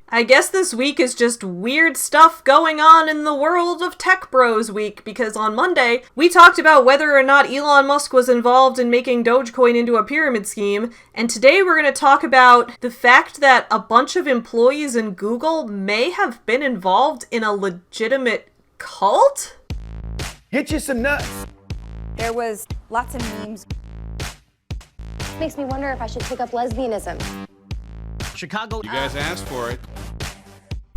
I guess this week is just weird stuff going on in the world of Tech Bros week, because on Monday, we talked about whether or not Elon Musk was involved in making Dogecoin into a pyramid scheme, and today we're going to talk about the fact that a bunch of employees in Google may have been involved in a legitimate cult? Get you some nuts. There was lots of memes. Makes me wonder if I should take up lesbianism. Chicago. You guys asked for it.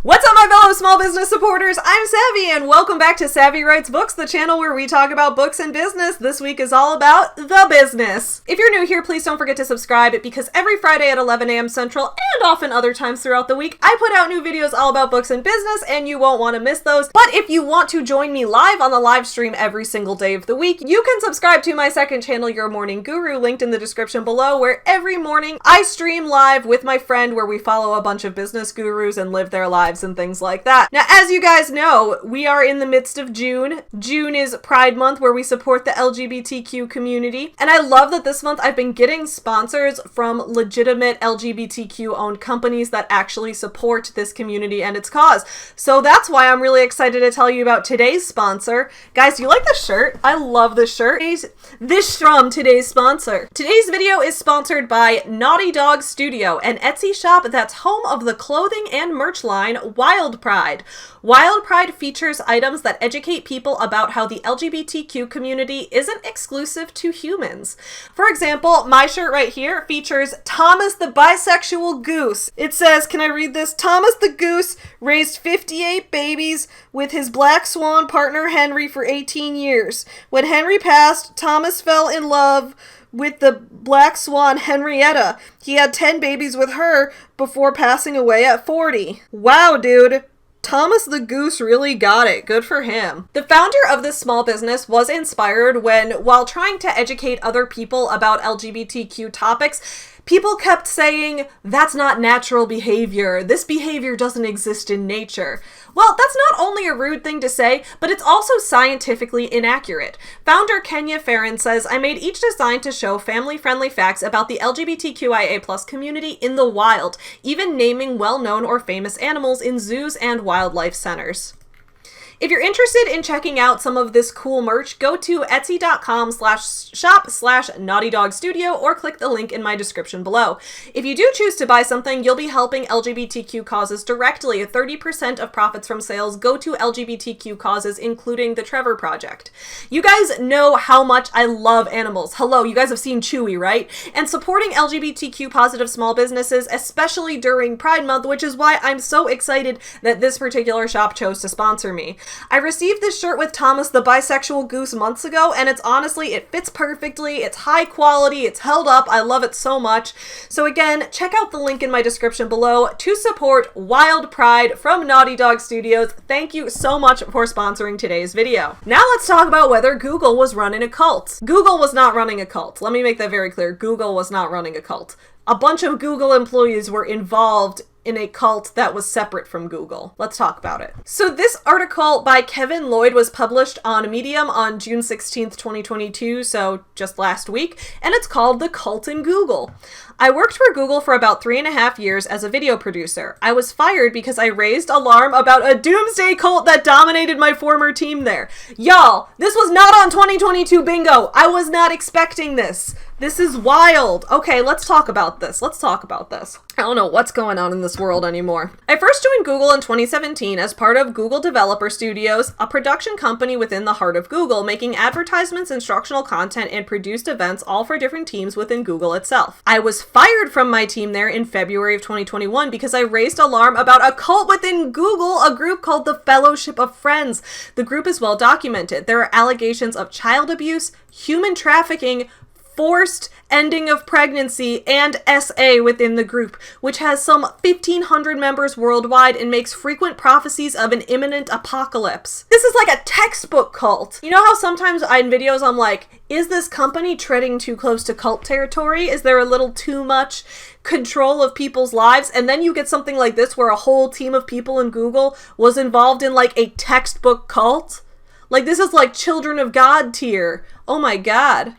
What's up, my fellow small business supporters? I'm Savvy, and welcome back to Savvy Writes Books, the channel where we talk about books and business. This week is all about the business. If you're new here, please don't forget to subscribe, because every Friday at 11 a.m. Central, and often other times throughout the week, I put out new videos all about books and business, and you won't want to miss those. But if you want to join me live on the live stream every single day of the week, you can subscribe to my second channel, Your Morning Guru, linked in the description below, where every morning I stream live with my friend where we follow a bunch of business gurus and live their lives and things like that. Now, as you guys know, we are in the midst of June. June is Pride Month, where we support the LGBTQ community. And I love that this month I've been getting sponsors from legitimate LGBTQ-owned companies that actually support this community and its cause. So that's why I'm really excited to tell you about today's sponsor. Guys, do you like this shirt? I love this shirt. This from today's sponsor. Today's video is sponsored by Naughty Dog Studio, an Etsy shop that's home of the clothing and merch line Wild Pride. Wild Pride features items that educate people about how the LGBTQ community isn't exclusive to humans. For example, my shirt right here features Thomas the bisexual goose. It says, can I read this? Thomas the goose raised 58 babies with his black swan partner Henry for 18 years. When Henry passed, Thomas fell in love with the black swan Henrietta. He had 10 babies with her before passing away at 40. Wow, dude. Thomas the Goose really got it. Good for him. The founder of this small business was inspired when, while trying to educate other people about LGBTQ topics, people kept saying, that's not natural behavior. This behavior doesn't exist in nature. Well, that's not only a rude thing to say, but it's also scientifically inaccurate. Founder Kenya Farron says, I made each design to show family-friendly facts about the LGBTQIA+ community in the wild, even naming well-known or famous animals in zoos and wildlife centers. If you're interested in checking out some of this cool merch, go to etsy.com/shop/naughtydogstudio or click the link in my description below. If you do choose to buy something, you'll be helping LGBTQ causes directly. 30% of profits from sales go to LGBTQ causes, including the Trevor Project. You guys know how much I love animals. Hello, you guys have seen Chewy, right? And supporting LGBTQ positive small businesses, especially during Pride Month, which is why I'm so excited that this particular shop chose to sponsor me. I received this shirt with Thomas the bisexual goose months ago, and it's honestly, it fits perfectly, it's high quality, it's held up, I love it so much. So again, check out the link in my description below to support Wild Pride from Naughty Dog Studios. Thank you so much for sponsoring today's video. Now let's talk about whether Google was running a cult. Google was not running a cult. Let me make that very clear. Google was not running a cult. A bunch of Google employees were involved in a cult that was separate from Google. Let's talk about it. So this article by Kevin Lloyd was published on Medium on June 16th, 2022, so just last week, and it's called The Cult in Google. I worked for Google for about 3.5 years as a video producer. I was fired because I raised alarm about a doomsday cult that dominated my former team there. Y'all, this was not on 2022 bingo. I was not expecting this. This is wild. Okay, let's talk about this. I don't know what's going on in this world anymore. I first joined Google in 2017 as part of Google Developer Studios, a production company within the heart of Google, making advertisements, instructional content, and produced events all for different teams within Google itself. I was fired from my team there in February of 2021 because I raised alarm about a cult within Google, a group called the Fellowship of Friends. The group is well documented. There are allegations of child abuse, human trafficking, forced ending of pregnancy, and SA within the group, which has some 1,500 members worldwide and makes frequent prophecies of an imminent apocalypse. This is like a textbook cult. You know how sometimes in videos I'm like, is this company treading too close to cult territory? Is there a little too much control of people's lives? And then you get something like this where a whole team of people in Google was involved in like a textbook cult. Like, this is like Children of God tier. Oh my God.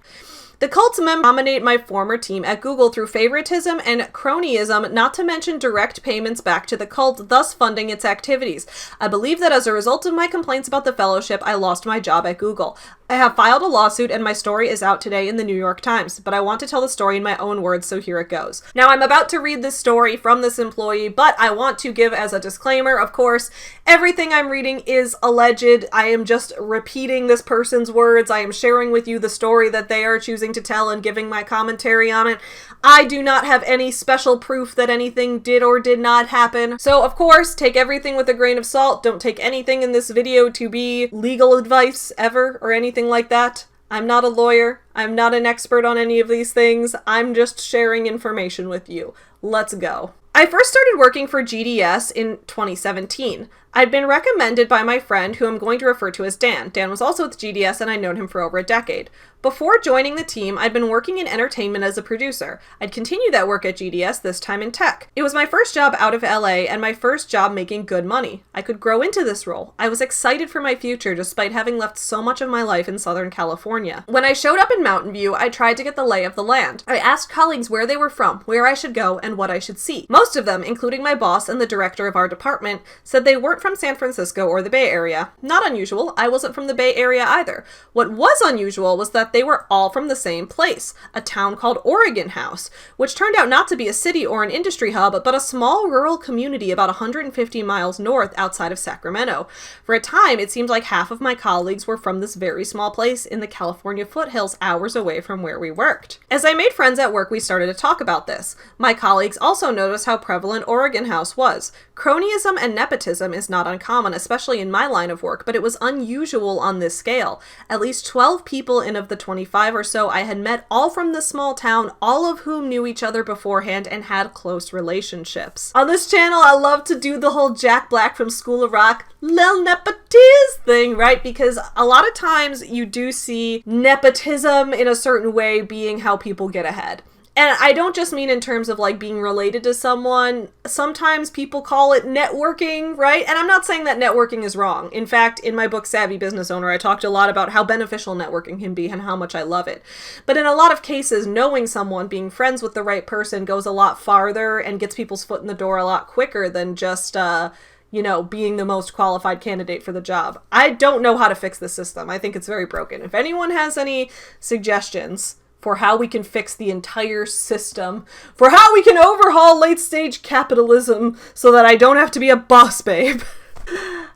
The cult's members nominate my former team at Google through favoritism and cronyism, not to mention direct payments back to the cult, thus funding its activities. I believe that as a result of my complaints about the fellowship, I lost my job at Google. I have filed a lawsuit and my story is out today in the New York Times, but I want to tell the story in my own words, so here it goes. Now, I'm about to read this story from this employee, but I want to give as a disclaimer, of course, everything I'm reading is alleged. I am just repeating this person's words. I am sharing with you the story that they are choosing to tell and giving my commentary on it. I do not have any special proof that anything did or did not happen. So, of course, take everything with a grain of salt. Don't take anything in this video to be legal advice ever or anything like that. I'm not a lawyer. I'm not an expert on any of these things. I'm just sharing information with you. Let's go. I first started working for GDS in 2017. I'd been recommended by my friend, who I'm going to refer to as Dan. Dan was also with GDS and I'd known him for over a decade. Before joining the team, I'd been working in entertainment as a producer. I'd continued that work at GDS, this time in tech. It was my first job out of LA and my first job making good money. I could grow into this role. I was excited for my future despite having left so much of my life in Southern California. When I showed up in Mountain View, I tried to get the lay of the land. I asked colleagues where they were from, where I should go, and what I should see. Most of them, including my boss and the director of our department, said they weren't from San Francisco or the Bay Area. Not unusual. I wasn't from the Bay Area either. What was unusual was that they were all from the same place, a town called Oregon House, which turned out not to be a city or an industry hub, but a small rural community about 150 miles north outside of Sacramento. For a time, it seemed like half of my colleagues were from this very small place in the California foothills, hours away from where we worked. As I made friends at work, we started to talk about this. My colleagues also noticed how prevalent Oregon House was. Cronyism and nepotism is not uncommon, especially in my line of work, but it was unusual on this scale. At least 12 people in of the 25 or so I had met, all from this small town, all of whom knew each other beforehand and had close relationships. On this channel, I love to do the whole Jack Black from School of Rock Lil Nepotiz thing, right? Because a lot of times you do see nepotism in a certain way being how people get ahead. And I don't just mean in terms of like being related to someone. Sometimes people call it networking, right? And I'm not saying that networking is wrong. In fact, in my book, Savvy Business Owner, I talked a lot about how beneficial networking can be and how much I love it. But in a lot of cases, knowing someone, being friends with the right person goes a lot farther and gets people's foot in the door a lot quicker than just, being the most qualified candidate for the job. I don't know how to fix this system. I think it's very broken. If anyone has any suggestions for how we can fix the entire system, for how we can overhaul late-stage capitalism so that I don't have to be a boss babe,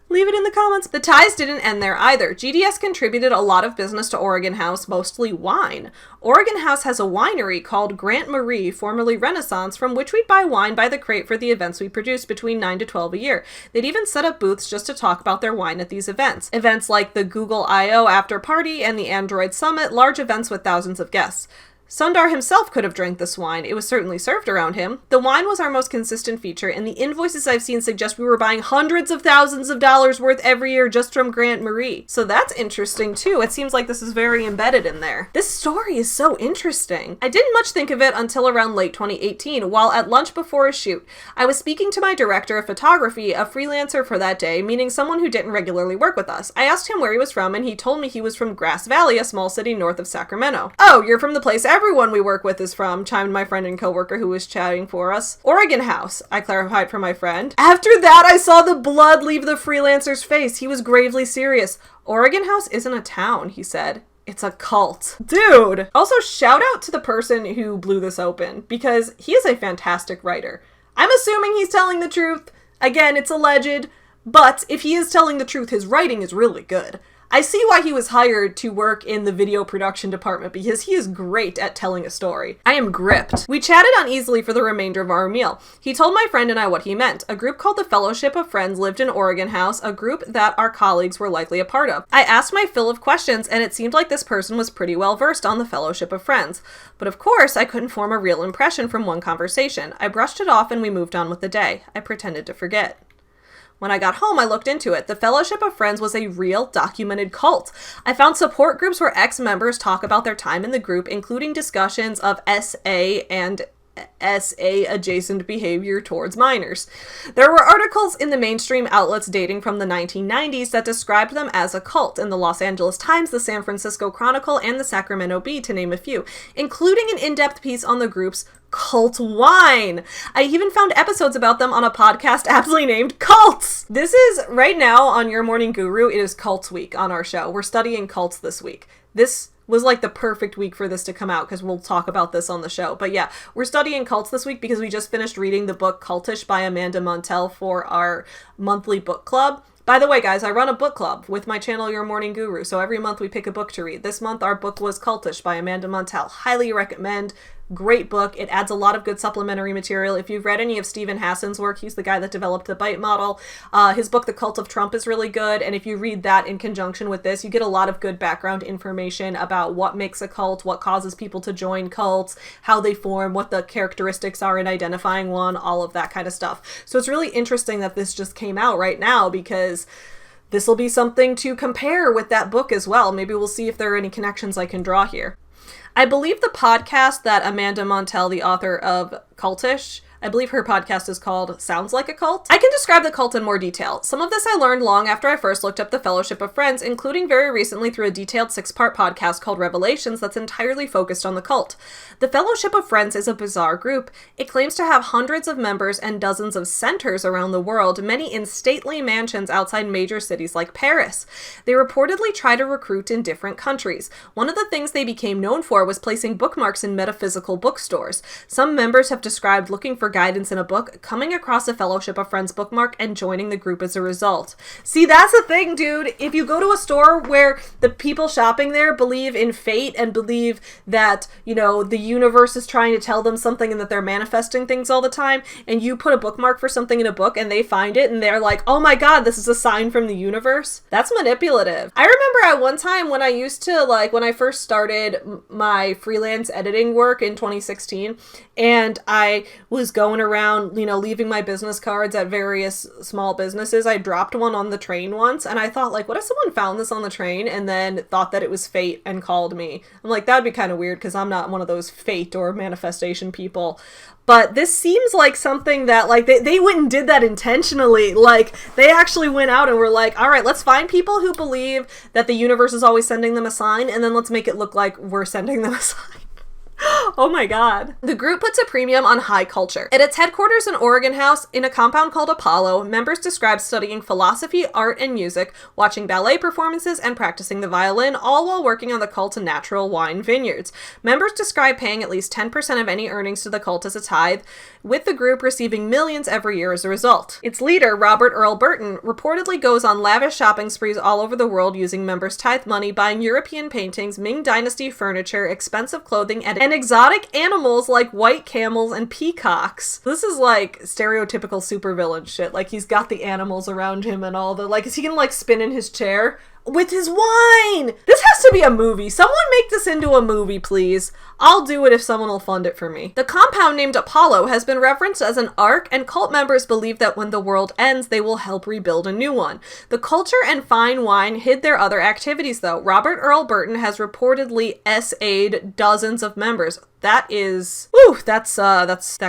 leave it in the comments. The ties didn't end there either. GDS contributed a lot of business to Oregon House, mostly wine. Oregon House has a winery called Grant Marie, formerly Renaissance, from which we'd buy wine by the crate for the events we produced, between 9 to 12 a year. They'd even set up booths just to talk about their wine at these events. Events like the Google I/O After Party and the Android Summit, large events with thousands of guests. Sundar himself could have drank this wine. It was certainly served around him. The wine was our most consistent feature, and the invoices I've seen suggest we were buying hundreds of thousands of dollars worth every year just from Grant Marie. So that's interesting too. It seems like this is very embedded in there. This story is so interesting. I didn't much think of it until around late 2018, while at lunch before a shoot. I was speaking to my director of photography, a freelancer for that day, meaning someone who didn't regularly work with us. I asked him where he was from, and he told me he was from Grass Valley, a small city north of Sacramento. Oh, you're from the place everyone we work with is from, chimed my friend and coworker who was chatting for us. Oregon House, I clarified for my friend. After that, I saw the blood leave the freelancer's face. He was gravely serious. Oregon House isn't a town, he said. It's a cult. Dude! Also, shout out to the person who blew this open, because he is a fantastic writer. I'm assuming he's telling the truth. Again, it's alleged, but if he is telling the truth, his writing is really good. I see why he was hired to work in the video production department, because he is great at telling a story. I am gripped. We chatted uneasily for the remainder of our meal. He told my friend and I what he meant. A group called the Fellowship of Friends lived in Oregon House, a group that our colleagues were likely a part of. I asked my fill of questions, and it seemed like this person was pretty well versed on the Fellowship of Friends. But of course, I couldn't form a real impression from one conversation. I brushed it off and we moved on with the day. I pretended to forget. When I got home, I looked into it. The Fellowship of Friends was a real documented cult. I found support groups where ex-members talk about their time in the group, including discussions of SA and SA adjacent behavior towards minors. There were articles in the mainstream outlets dating from the 1990s that described them as a cult in the Los Angeles Times, the San Francisco Chronicle, and the Sacramento Bee, to name a few, including an in-depth piece on the group's cult wine. I even found episodes about them on a podcast aptly named Cults. This is right now on Your Morning Guru. It is Cults Week on our show. We're studying cults this week. This was like the perfect week for this to come out because we'll talk about this on the show. But yeah, we're studying cults this week because we just finished reading the book Cultish by Amanda Montell for our monthly book club. By the way, guys, I run a book club with my channel, Your Morning Guru, so every month we pick a book to read. This month, our book was Cultish by Amanda Montell. Highly recommend. Great book. It adds a lot of good supplementary material. If you've read any of Stephen Hassan's work, he's the guy that developed the BITE model. His book, The Cult of Trump, is really good, and if you read that in conjunction with this, you get a lot of good background information about what makes a cult, what causes people to join cults, how they form, what the characteristics are in identifying one, all of that kind of stuff. So it's really interesting that this just came out right now because this will be something to compare with that book as well. Maybe we'll see if there are any connections I can draw here. I believe the podcast that Amanda Montell, the author of Cultish, I believe her podcast is called Sounds Like a Cult. I can describe the cult in more detail. Some of this I learned long after I first looked up the Fellowship of Friends, including very recently through a detailed 6-part podcast called Revelations that's entirely focused on the cult. The Fellowship of Friends is a bizarre group. It claims to have hundreds of members and dozens of centers around the world, many in stately mansions outside major cities like Paris. They reportedly try to recruit in different countries. One of the things they became known for was placing bookmarks in metaphysical bookstores. Some members have described looking for guidance in a book, coming across a Fellowship of Friends bookmark, and joining the group as a result. See, that's the thing, dude. If you go to a store where the people shopping there believe in fate and believe that, you know, the universe is trying to tell them something and that they're manifesting things all the time, and you put a bookmark for something in a book and they find it and they're like, oh my god, this is a sign from the universe. That's manipulative. I remember at one time when I used to, like, when I first started my freelance editing work in 2016, and I was going around, you know, leaving my business cards at various small businesses. I dropped one on the train once, and I thought, like, what if someone found this on the train and then thought that it was fate and called me? I'm like, that would be kind of weird because I'm not one of those fate or manifestation people. But this seems like something that, like, they went and did that intentionally. Like, they actually went out and were like, all right, let's find people who believe that the universe is always sending them a sign, and then let's make it look like we're sending them a sign. Oh my god. The group puts a premium on high culture. At its headquarters in Oregon House, in a compound called Apollo, members describe studying philosophy, art, and music, watching ballet performances, and practicing the violin, all while working on the cult's natural wine vineyards. Members describe paying at least 10% of any earnings to the cult as a tithe, with the group receiving millions every year as a result. Its leader, Robert Earl Burton, reportedly goes on lavish shopping sprees all over the world using members' tithe money, buying European paintings, Ming Dynasty furniture, expensive clothing, and exotic animals like white camels and peacocks. This is like stereotypical supervillain shit. Like, he's got the animals around him and all the, like, is he gonna, like, spin in his chair with his wine? This has to be a movie. Someone make this into a movie, please. I'll do it if someone will fund it for me. The compound named Apollo has been referenced as an ark, and cult members believe that when the world ends, they will help rebuild a new one. The culture and fine wine hid their other activities, though. Robert Earl Burton has reportedly SA'd dozens of members. That is, whew, that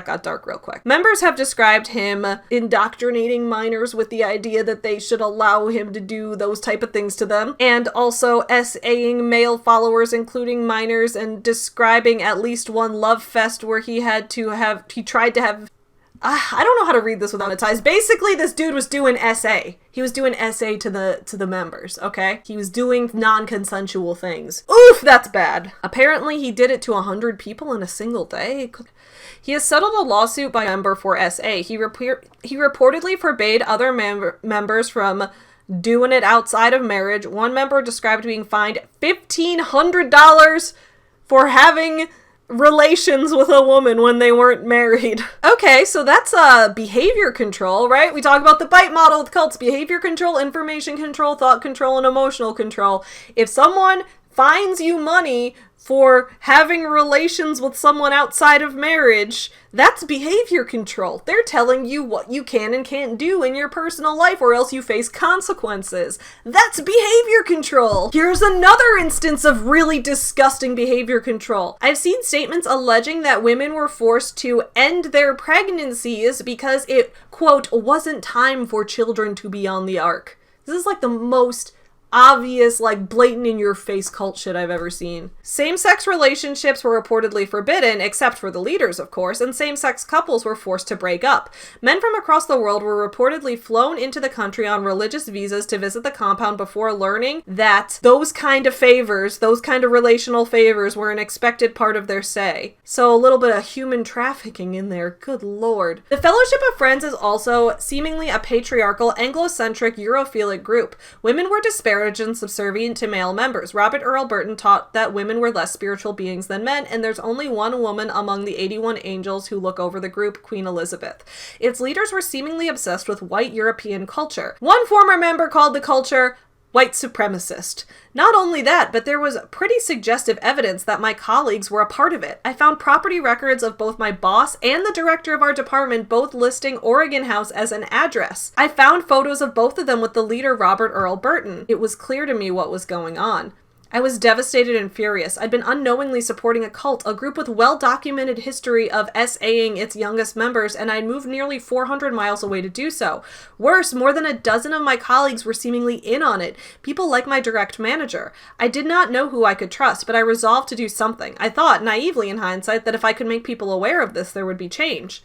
got dark real quick. Members have described him indoctrinating minors with the idea that they should allow him to do those type of things to them, and also SAing male followers, including minors, and describing at least one love fest where he tried to have, I don't know how to read this without ties. Basically, this dude was doing SA. He was doing SA to the members, okay? He was doing non-consensual things. Oof, that's bad. Apparently, he did it to 100 people in a single day. He has settled a lawsuit by a member for SA. He reportedly forbade other members from doing it outside of marriage. One member described being fined $1,500 for having relations with a woman when they weren't married. Okay, so that's behavior control, right? We talk about the BITE model with cults: behavior control, information control, thought control, and emotional control. If someone fines you money for having relations with someone outside of marriage, that's behavior control. They're telling you what you can and can't do in your personal life or else you face consequences. That's behavior control. Here's another instance of really disgusting behavior control. I've seen statements alleging that women were forced to end their pregnancies because it, quote, wasn't time for children to be on the ark. This is like the most obvious, like, blatant in your face cult shit I've ever seen. Same-sex relationships were reportedly forbidden, except for the leaders, of course, and same-sex couples were forced to break up. Men from across the world were reportedly flown into the country on religious visas to visit the compound before learning that those kind of favors, those kind of relational favors, were an expected part of their say. So a little bit of human trafficking in there, good lord. The Fellowship of Friends is also seemingly a patriarchal, Anglo-centric, Europhilic group. Women were disparaged and subservient to male members. Robert Earl Burton taught that women were less spiritual beings than men, and there's only one woman among the 81 angels who look over the group, Queen Elizabeth. Its leaders were seemingly obsessed with white European culture. One former member called the culture white supremacist. Not only that, but there was pretty suggestive evidence that my colleagues were a part of it. I found property records of both my boss and the director of our department both listing Oregon House as an address. I found photos of both of them with the leader Robert Earl Burton. It was clear to me what was going on. I was devastated and furious. I'd been unknowingly supporting a cult, a group with well-documented history of SAing its youngest members, and I'd moved nearly 400 miles away to do so. Worse, more than a dozen of my colleagues were seemingly in on it, people like my direct manager. I did not know who I could trust, but I resolved to do something. I thought, naively in hindsight, that if I could make people aware of this, there would be change.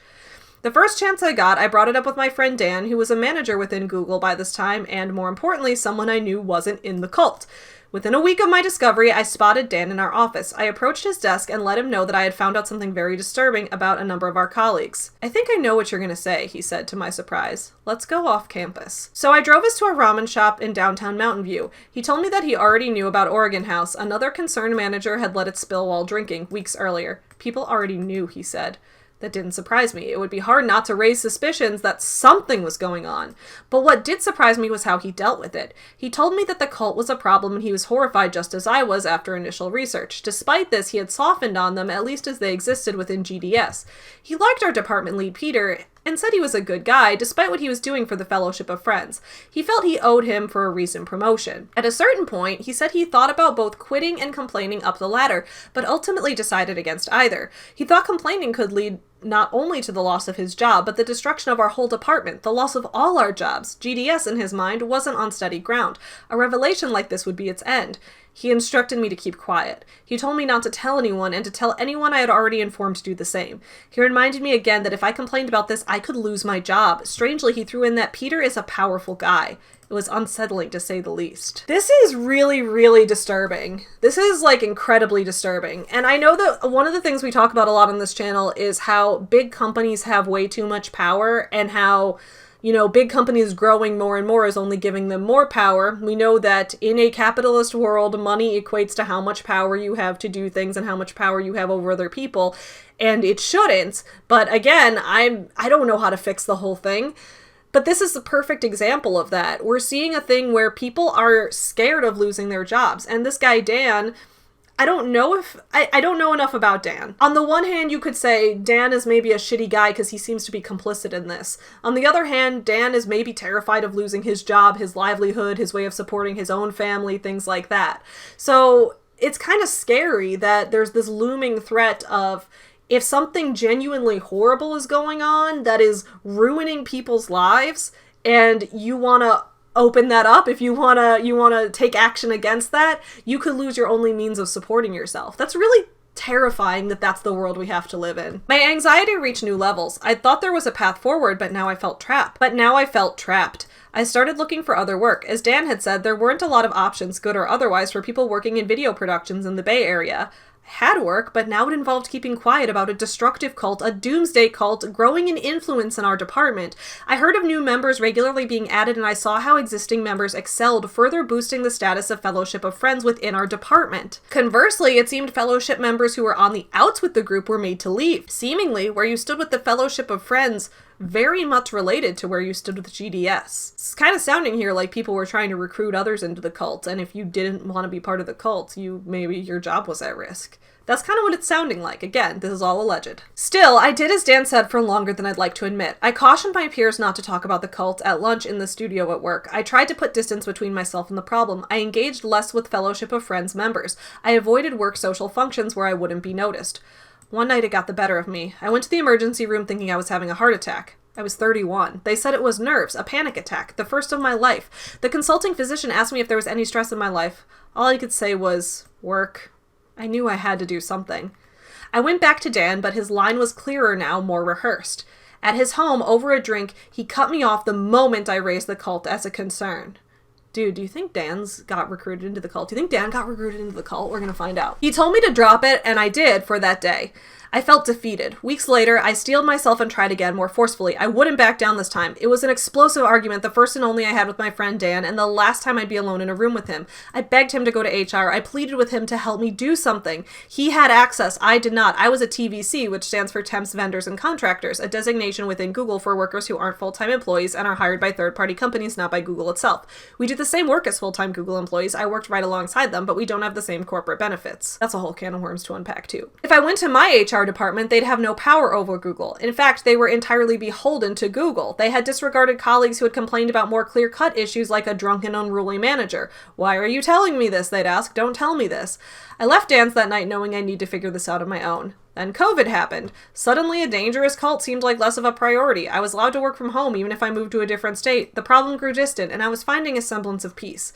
The first chance I got, I brought it up with my friend Dan, who was a manager within Google by this time, and more importantly, someone I knew wasn't in the cult. Within a week of my discovery, I spotted Dan in our office. I approached his desk and let him know that I had found out something very disturbing about a number of our colleagues. "I think I know what you're going to say," he said to my surprise. "Let's go off campus." So I drove us to a ramen shop in downtown Mountain View. He told me that he already knew about Oregon House. Another concerned manager had let it spill while drinking weeks earlier. People already knew, he said. That didn't surprise me. It would be hard not to raise suspicions that something was going on. But what did surprise me was how he dealt with it. He told me that the cult was a problem and he was horrified just as I was after initial research. Despite this, he had softened on them, at least as they existed within GDS. He liked our department lead, Peter, and said he was a good guy, despite what he was doing for the Fellowship of Friends. He felt he owed him for a recent promotion. At a certain point, he said he thought about both quitting and complaining up the ladder, but ultimately decided against either. He thought complaining could lead not only to the loss of his job, but the destruction of our whole department, the loss of all our jobs. GDS, in his mind, wasn't on steady ground. A revelation like this would be its end. He instructed me to keep quiet. He told me not to tell anyone and to tell anyone I had already informed to do the same. He reminded me again that if I complained about this, I could lose my job. Strangely, he threw in that Peter is a powerful guy. It was unsettling, to say the least. This is really, really disturbing. This is, like, incredibly disturbing. And I know that one of the things we talk about a lot on this channel is how big companies have way too much power and how, you know, big companies growing more and more is only giving them more power. We know that in a capitalist world, money equates to how much power you have to do things and how much power you have over other people. And it shouldn't. But again, I don't know how to fix the whole thing. But this is the perfect example of that. We're seeing a thing where people are scared of losing their jobs. And this guy, Dan, I don't know enough about Dan. On the one hand, you could say Dan is maybe a shitty guy because he seems to be complicit in this. On the other hand, Dan is maybe terrified of losing his job, his livelihood, his way of supporting his own family, things like that. So it's kind of scary that there's this looming threat of, if something genuinely horrible is going on that is ruining people's lives and you want to open that up, if you want to take action against that, you could lose your only means of supporting yourself. That's really terrifying that that's the world we have to live in. My anxiety reached new levels. I thought there was a path forward, but now I felt trapped. I started looking for other work. As Dan had said, there weren't a lot of options, good or otherwise, for people working in video productions in the Bay Area. Had work, but now it involved keeping quiet about a destructive cult, a doomsday cult, growing in influence in our department. I heard of new members regularly being added, and I saw how existing members excelled, further boosting the status of Fellowship of Friends within our department. Conversely, it seemed Fellowship members who were on the outs with the group were made to leave. Seemingly, where you stood with the Fellowship of Friends very much related to where you stood with GDS. It's kind of sounding here like people were trying to recruit others into the cult, and if you didn't want to be part of the cult, maybe your job was at risk. That's kind of what it's sounding like. Again, this is all alleged. Still, I did as Dan said for longer than I'd like to admit. I cautioned my peers not to talk about the cult at lunch in the studio at work. I tried to put distance between myself and the problem. I engaged less with Fellowship of Friends members. I avoided work social functions where I wouldn't be noticed. One night it got the better of me. I went to the emergency room thinking I was having a heart attack. I was 31. They said it was nerves, a panic attack, the first of my life. The consulting physician asked me if there was any stress in my life. All I could say was, work. I knew I had to do something. I went back to Dan, but his line was clearer now, more rehearsed. At his home, over a drink, he cut me off the moment I raised the cult as a concern. Dude, do you think Dan's got recruited into the cult? Do you think Dan got recruited into the cult? We're gonna find out. He told me to drop it, and I did for that day. I felt defeated. Weeks later, I steeled myself and tried again more forcefully. I wouldn't back down this time. It was an explosive argument, the first and only I had with my friend Dan, and the last time I'd be alone in a room with him. I begged him to go to HR. I pleaded with him to help me do something. He had access. I did not. I was a TVC, which stands for Temps, Vendors, and Contractors, a designation within Google for workers who aren't full-time employees and are hired by third-party companies, not by Google itself. We do the same work as full-time Google employees. I worked right alongside them, but we don't have the same corporate benefits. That's a whole can of worms to unpack, too. If I went to my HR department, they'd have no power over Google. In fact, they were entirely beholden to Google. They had disregarded colleagues who had complained about more clear-cut issues like a drunken, unruly manager. Why are you telling me this? They'd ask. Don't tell me this. I left Dan's that night knowing I need to figure this out on my own. Then COVID happened. Suddenly, a dangerous cult seemed like less of a priority. I was allowed to work from home even if I moved to a different state. The problem grew distant, and I was finding a semblance of peace.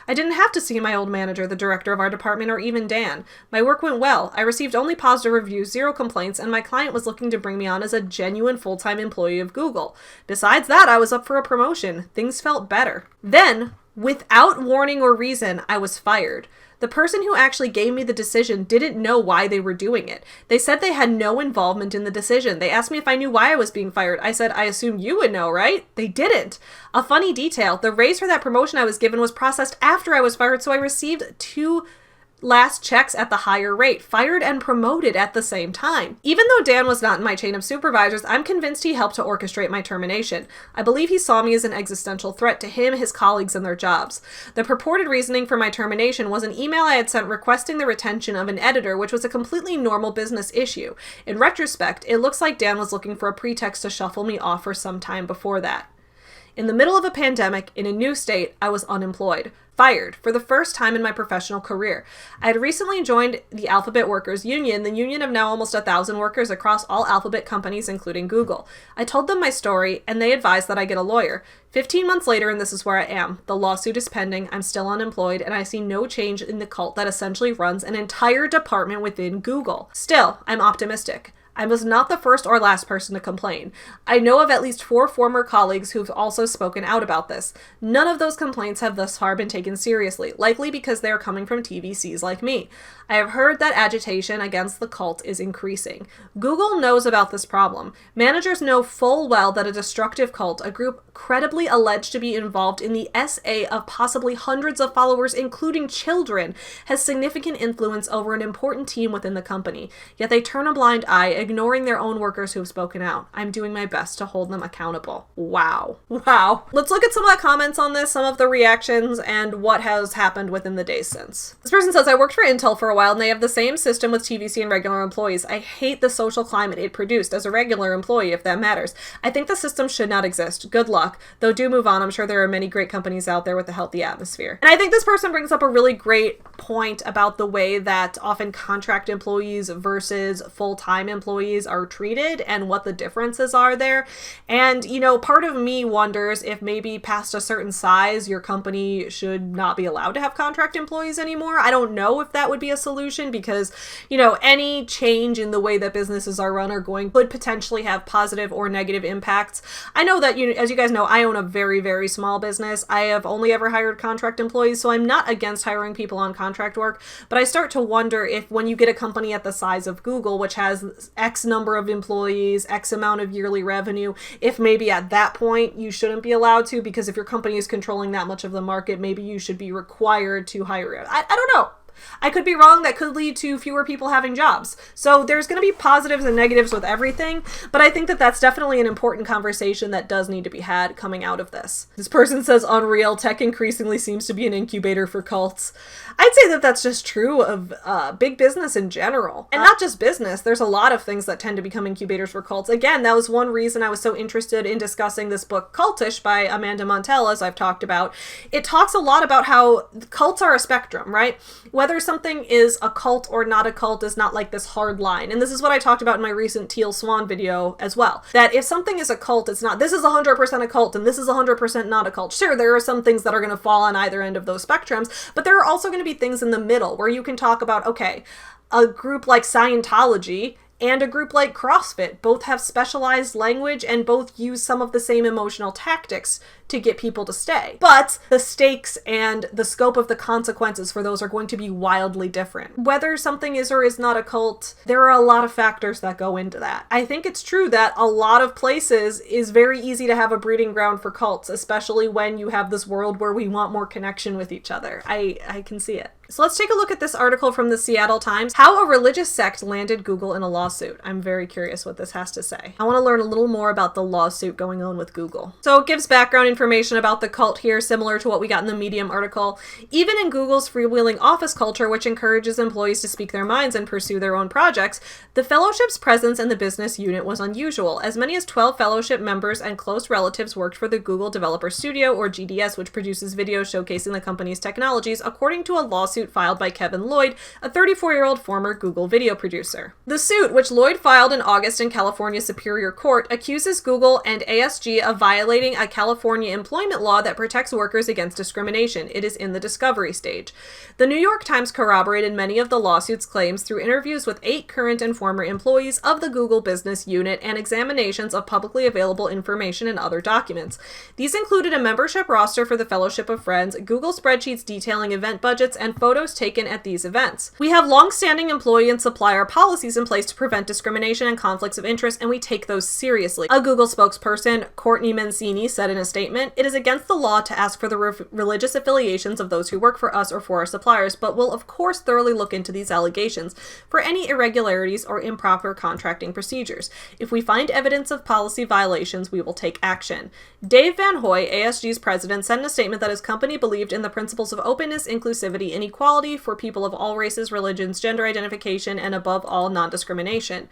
I didn't have to see my old manager, the director of our department, or even Dan. My work went well. I received only positive reviews, 0 complaints, and my client was looking to bring me on as a genuine full-time employee of Google. Besides that, I was up for a promotion. Things felt better. Then, without warning or reason, I was fired. The person who actually gave me the decision didn't know why they were doing it. They said they had no involvement in the decision. They asked me if I knew why I was being fired. I said, I assume you would know, right? They didn't. A funny detail, the raise for that promotion I was given was processed after I was fired, so I received 2 last checks at the higher rate, fired and promoted at the same time. Even though Dan was not in my chain of supervisors, I'm convinced he helped to orchestrate my termination. I believe he saw me as an existential threat to him, his colleagues, and their jobs. The purported reasoning for my termination was an email I had sent requesting the retention of an editor, which was a completely normal business issue. In retrospect, it looks like Dan was looking for a pretext to shuffle me off for some time before that. In the middle of a pandemic, in a new state, I was unemployed. Fired for the first time in my professional career. I had recently joined the Alphabet Workers Union, the union of now almost 1,000 workers across all Alphabet companies, including Google. I told them my story, and they advised that I get a lawyer. 15 months later, and this is where I am. The lawsuit is pending, I'm still unemployed, and I see no change in the cult that essentially runs an entire department within Google. Still, I'm optimistic. I was not the first or last person to complain. I know of at least 4 former colleagues who've also spoken out about this. None of those complaints have thus far been taken seriously, likely because they are coming from TVCs like me. I have heard that agitation against the cult is increasing. Google knows about this problem. Managers know full well that a destructive cult, a group credibly alleged to be involved in the SA of possibly hundreds of followers, including children, has significant influence over an important team within the company. Yet they turn a blind eye, ignoring their own workers who have spoken out. I'm doing my best to hold them accountable. Wow. Wow. Let's look at some of the comments on this, some of the reactions, and what has happened within the days since. This person says, I worked for Intel for a while, and they have the same system with TVC and regular employees. I hate the social climate it produced as a regular employee, if that matters. I think the system should not exist. Good luck. Though do move on. I'm sure there are many great companies out there with a healthy atmosphere. And I think this person brings up a really great point about the way that often contract employees versus full-time employees are treated and what the differences are there. And, you know, part of me wonders if maybe past a certain size, your company should not be allowed to have contract employees anymore. I don't know if that would be a solution because, you know, any change in the way that businesses are run could potentially have positive or negative impacts. I know that, as you guys know, I own a very, very small business. I have only ever hired contract employees, so I'm not against hiring people on contract work, but I start to wonder if when you get a company at the size of Google, which has X number of employees, X amount of yearly revenue, if maybe at that point you shouldn't be allowed to, because if your company is controlling that much of the market, maybe you should be required to hire it. I don't know. I could be wrong. That could lead to fewer people having jobs. So there's going to be positives and negatives with everything, but I think that that's definitely an important conversation that does need to be had coming out of this. This person says, unreal, tech increasingly seems to be an incubator for cults. I'd say that that's just true of big business in general. And not just business, there's a lot of things that tend to become incubators for cults. Again, that was one reason I was so interested in discussing this book, Cultish, by Amanda Montell, as I've talked about. It talks a lot about how cults are a spectrum, right? Whether something is a cult or not a cult is not like this hard line. And this is what I talked about in my recent Teal Swan video as well. That if something is a cult, it's not, this is 100% a cult and this is 100% not a cult. Sure, there are some things that are going to fall on either end of those spectrums, but there are also going to be things in the middle where you can talk about, okay, a group like Scientology and a group like CrossFit both have specialized language and both use some of the same emotional tactics to get people to stay. But the stakes and the scope of the consequences for those are going to be wildly different. Whether something is or is not a cult, there are a lot of factors that go into that. I think it's true that a lot of places is very easy to have a breeding ground for cults, especially when you have this world where we want more connection with each other. I can see it. So let's take a look at this article from the Seattle Times, How a Religious Sect Landed Google in a Lawsuit. I'm very curious what this has to say. I want to learn a little more about the lawsuit going on with Google. So it gives background information about the cult here, similar to what we got in the Medium article. Even in Google's freewheeling office culture, which encourages employees to speak their minds and pursue their own projects, the fellowship's presence in the business unit was unusual. As many as 12 fellowship members and close relatives worked for the Google Developer Studio, or GDS, which produces videos showcasing the company's technologies, according to a lawsuit filed by Kevin Lloyd, a 34-year-old former Google video producer. The suit, which Lloyd filed in August in California Superior Court, accuses Google and ASG of violating a California employment law that protects workers against discrimination. It is in the discovery stage. The New York Times corroborated many of the lawsuit's claims through interviews with 8 current and former employees of the Google business unit and examinations of publicly available information and other documents. These included a membership roster for the Fellowship of Friends, Google spreadsheets detailing event budgets, and photos taken at these events. We have long-standing employee and supplier policies in place to prevent discrimination and conflicts of interest, and we take those seriously. A Google spokesperson, Courtney Mancini, said in a statement, "It is against the law to ask for the religious affiliations of those who work for us or for our suppliers, but we'll of course thoroughly look into these allegations for any irregularities or improper contracting procedures. If we find evidence of policy violations, we will take action." Dave Van Hoy, ASG's president, said in a statement that his company believed in the principles of openness, inclusivity, and equality for people of all races, religions, gender identification, and above all, non-discrimination.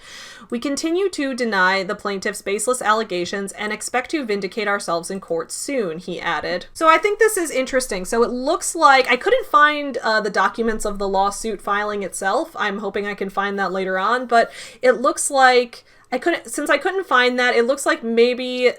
"We continue to deny the plaintiff's baseless allegations and expect to vindicate ourselves in court soon," he added. So I think this is interesting. So it looks like I couldn't find the documents of the lawsuit filing itself. I'm hoping I can find that later on, but it looks like since I couldn't find that, it looks like maybe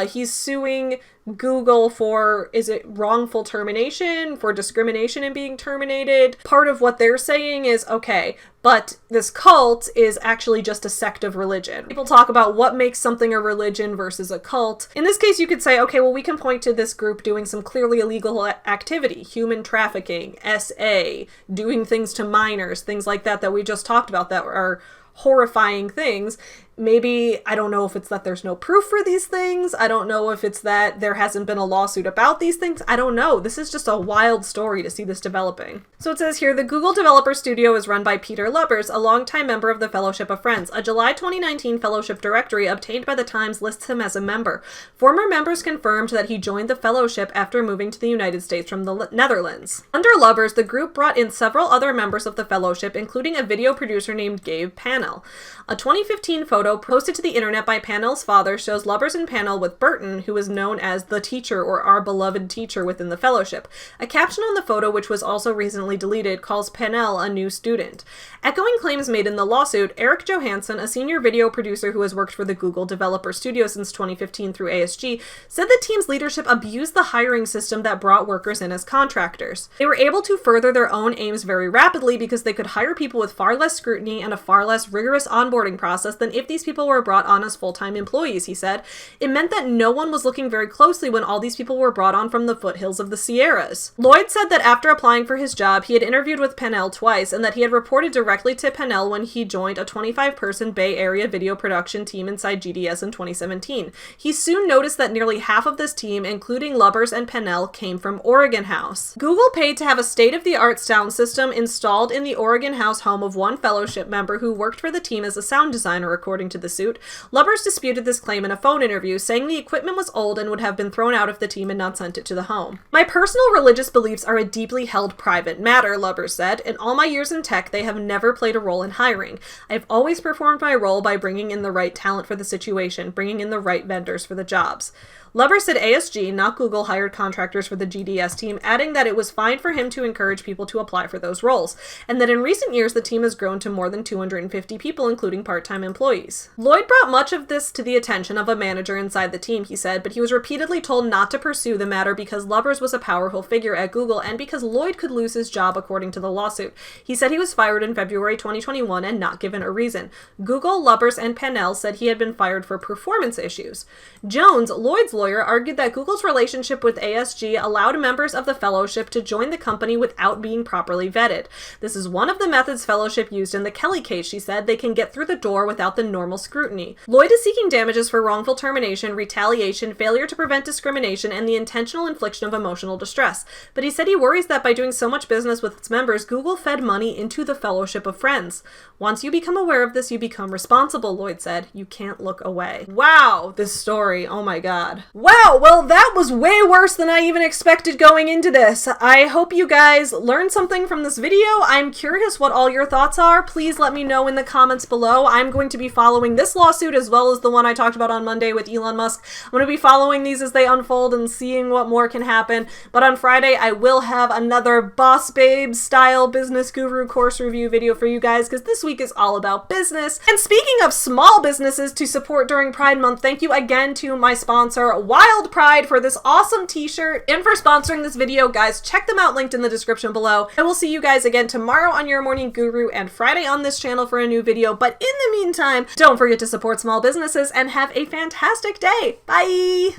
he's suing Google for, is it wrongful termination, for discrimination in being terminated? Part of what they're saying is, okay, but this cult is actually just a sect of religion. People talk about what makes something a religion versus a cult. In this case, you could say, okay, well, we can point to this group doing some clearly illegal activity, human trafficking, SA, doing things to minors, things like that we just talked about that are horrifying things. Maybe, I don't know if it's that there's no proof for these things. I don't know if it's that there hasn't been a lawsuit about these things. I don't know. This is just a wild story to see this developing. So it says here, the Google Developer Studio is run by Peter Lubbers, a longtime member of the Fellowship of Friends. A July 2019 fellowship directory obtained by the Times lists him as a member. Former members confirmed that he joined the fellowship after moving to the United States from the Netherlands. Under Lubbers, the group brought in several other members of the fellowship, including a video producer named Gabe Pannell. A 2015 photo posted to the internet by Pannell's father shows Lubbers and Pannell with Burton, who is known as the teacher or our beloved teacher within the fellowship. A caption on the photo, which was also recently deleted, calls Pannell a new student. Echoing claims made in the lawsuit, Eric Johansson, a senior video producer who has worked for the Google Developer Studio since 2015 through ASG, said the team's leadership abused the hiring system that brought workers in as contractors. They were able to further their own aims very rapidly because they could hire people with far less scrutiny and a far less rigorous onboarding process than if these these people were brought on as full-time employees, he said. It meant that no one was looking very closely when all these people were brought on from the foothills of the Sierras. Lloyd said that after applying for his job, he had interviewed with Pennell twice and that he had reported directly to Pennell when he joined a 25-person Bay Area video production team inside GDS in 2017. He soon noticed that nearly half of this team, including Lubbers and Pennell, came from Oregon House. Google paid to have a state-of-the-art sound system installed in the Oregon House home of one fellowship member who worked for the team as a sound designer, according to the suit. Lubbers disputed this claim in a phone interview, saying the equipment was old and would have been thrown out if the team had not sent it to the home. My personal religious beliefs are a deeply held private matter, Lubbers said. In all my years in tech, they have never played a role in hiring. I've always performed my role by bringing in the right talent for the situation, bringing in the right vendors for the jobs. Lubbers said ASG, not Google, hired contractors for the GDS team, adding that it was fine for him to encourage people to apply for those roles, and that in recent years the team has grown to more than 250 people, including part-time employees. Lloyd brought much of this to the attention of a manager inside the team, he said, but he was repeatedly told not to pursue the matter because Lubbers was a powerful figure at Google and because Lloyd could lose his job according to the lawsuit. He said he was fired in February 2021 and not given a reason. Google, Lubbers, and Pennell said he had been fired for performance issues. Jones, Lloyd's lawyer, argued that Google's relationship with ASG allowed members of the fellowship to join the company without being properly vetted. This is one of the methods fellowship used in the Kelly case, she said. They can get through the door without the normal scrutiny. Lloyd is seeking damages for wrongful termination, retaliation, failure to prevent discrimination, and the intentional infliction of emotional distress. But he said he worries that by doing so much business with its members, Google fed money into the fellowship of friends. Once you become aware of this, you become responsible, Lloyd said. You can't look away. Wow, this story. Oh my god. Wow, well that was way worse than I even expected going into this. I hope you guys learned something from this video. I'm curious what all your thoughts are. Please let me know in the comments below. I'm going to be following this lawsuit as well as the one I talked about on Monday with Elon Musk. I'm going to be following these as they unfold and seeing what more can happen. But on Friday, I will have another Boss Babe style business guru course review video for you guys because this week is all about business. And speaking of small businesses to support during Pride Month, thank you again to my sponsor, Wild Pride, for this awesome t-shirt and for sponsoring this video. Guys, check them out, linked in the description below. I will see you guys again tomorrow on Your Morning Guru and Friday on this channel for a new video. But in the meantime, don't forget to support small businesses and have a fantastic day. Bye!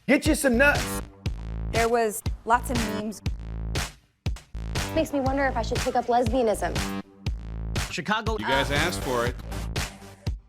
Get you some nuts. There was lots of memes. Makes me wonder if I should take up lesbianism. Chicago. You guys asked for it.